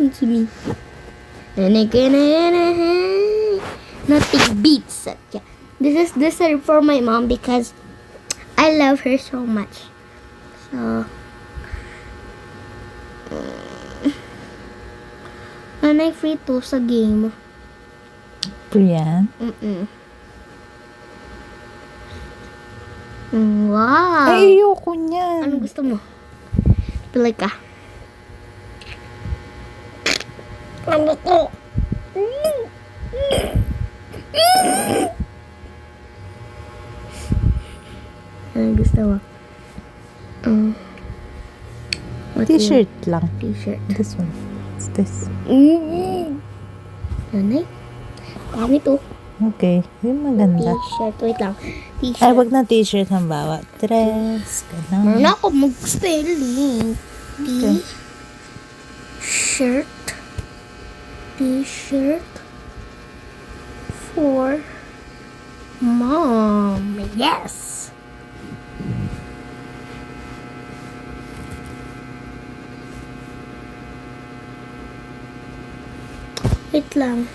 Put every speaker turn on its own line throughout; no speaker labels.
listen to me. Nothing beats it. Yeah. This is for my mom because I love her so much. So, nanay free to sa game.
Brian?
Wow.
Ay, ayoko niyan.
Anong gusto mo? Pili ka. Ano to? Anong gusto mo?
T-shirt lang.
T-shirt.
This one. It's this.
Nanay? Kami to.
Okay. Yung maganda.
T-shirt. Wait lang.
Ay,
T-shirt.
wag na t-shirt ang bawat. Dress. Ganun.
Meron ako mag-spelling.
Okay.
T-shirt. T-shirt. For mom. Yes. Wait lang.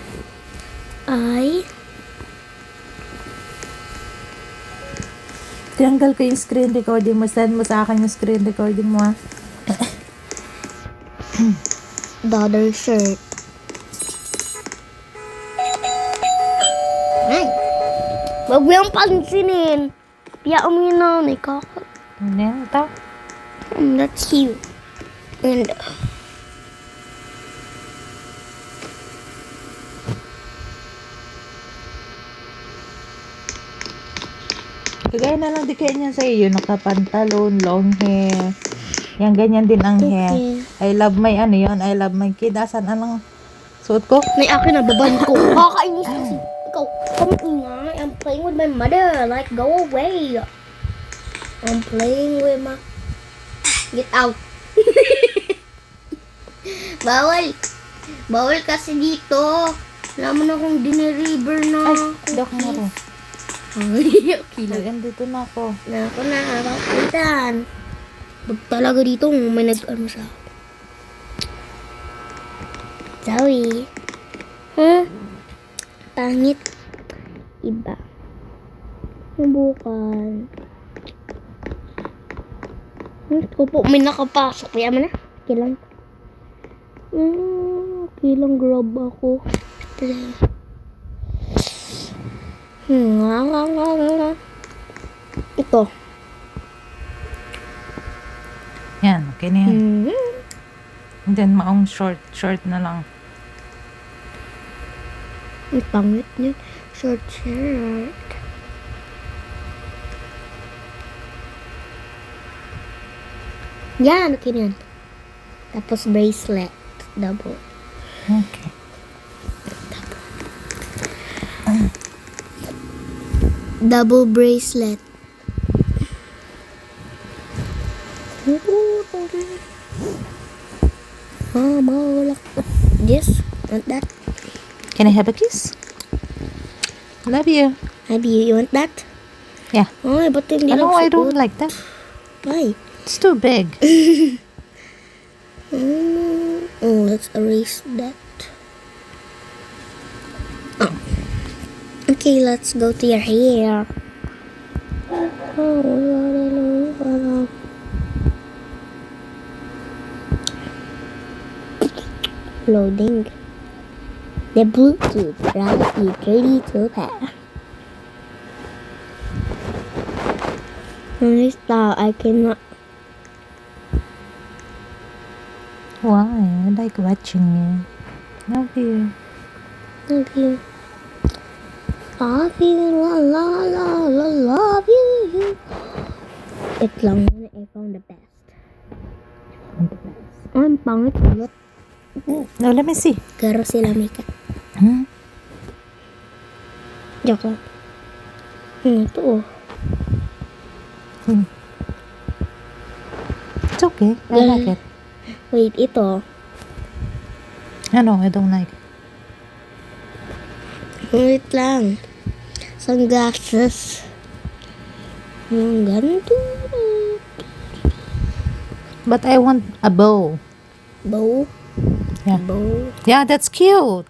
Tinanggal ko yung screen recording mo. Send mo sa akin yung screen recording mo, ha?
The other shirt. Ay. Wag mo yung pansinin. Piya mo yun na. May kakot.
Ano yan? Ito?
That's cute. And
Kagaya na lang di kaya niya sa iyo. Nakapantalon, long hair. Yan, ganyan din ang hair. I love my ano yun. I love my kid. Asan anong suot ko?
may akin na baban ko. Kakainis kasi. Ikaw, come ingay. I'm playing with my mother. Like, go away. I'm playing with my... Get out. Bawal. Bawal kasi dito. Wala mo na akong dineriver na.
Ay, dok na ako.
Okay lang.
Ayan, dito na ako.
Ako na, kapitan. Bag talaga dito, may nag-ano sa akin. Sorry. Huh? Pangit. Iba. Mabukan. Kupo, may nakapasok. Kaya mo na. Okay lang. Okay lang, grab ako. Ito.
Yan, okay na yan. And then, maong short na lang.
Ang pangit niya. Short shirt. Yan, okay na yan. Tapos bracelet. Double.
Okay.
Double bracelet. Wala. This, want that?
Can I have a kiss? Love you.
Maybe you want that?
Yeah.
Ay, ba't hindi
No, I don't
nagsuot?
like that.
Why?
It's too big.
Oh, let's erase that. Oh. Okay, let's go to your hair. Loading. The Bluetooth right here, 32 pair. This style I cannot.
Why? I like watching you. Love you.
Love you. Love you, la la la la, love you. Wait lang, I found the best. Ang pangit ulit.
No, let me see.
Garo sila makeup. Joke lang. Ito oh.
It's okay. I like it.
Wait, ito.
No, I don't like it.
Wait lang. Sunglasses. Yung ganito.
But I want a bow.
Bow.
Yeah.
bow.
Yeah, that's cute.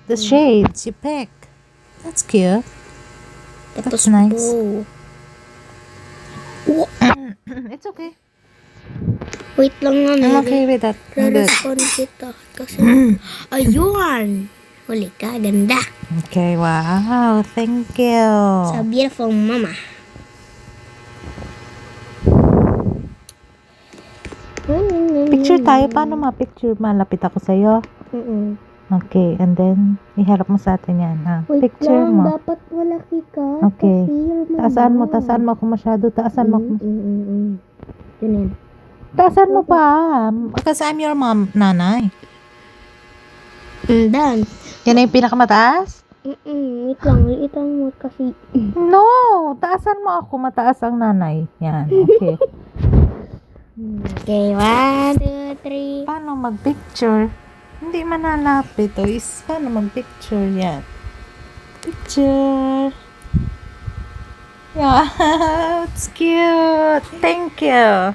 The shades you pick. That's cute.
Tapos
That's nice.
bow.
It's okay.
Wait lang nga,
I'm okay with that. I'm good.
Re-respond kita. Kasi, ayun! Huli ka, ganda.
Okay, wow. Thank you.
Sa beautiful mama.
Picture tayo. Paano ma-picture? Malapit ako sa'yo.
Mm-mm.
Okay, and then, iharap mo sa atin yan.
Wait
Picture
lang,
mo.
dapat malaki ka.
Okay.
Kasi your mama.
Taasaan mo ako masyado. Taasan mo.
Ganun.
Taasan mo pa. Kasi I'm your mom, nanay.
Done.
Yan na yung pinakamataas?
Wait lang, liitan mo kasi.
No! Taasan mo ako. Mataas ang nanay. Yan, okay.
Okay, 1, 2, 3.
Paano mag-picture? Hindi manalapit. O, paano mag-picture yan? Picture. Yeah, it's cute. Thank you.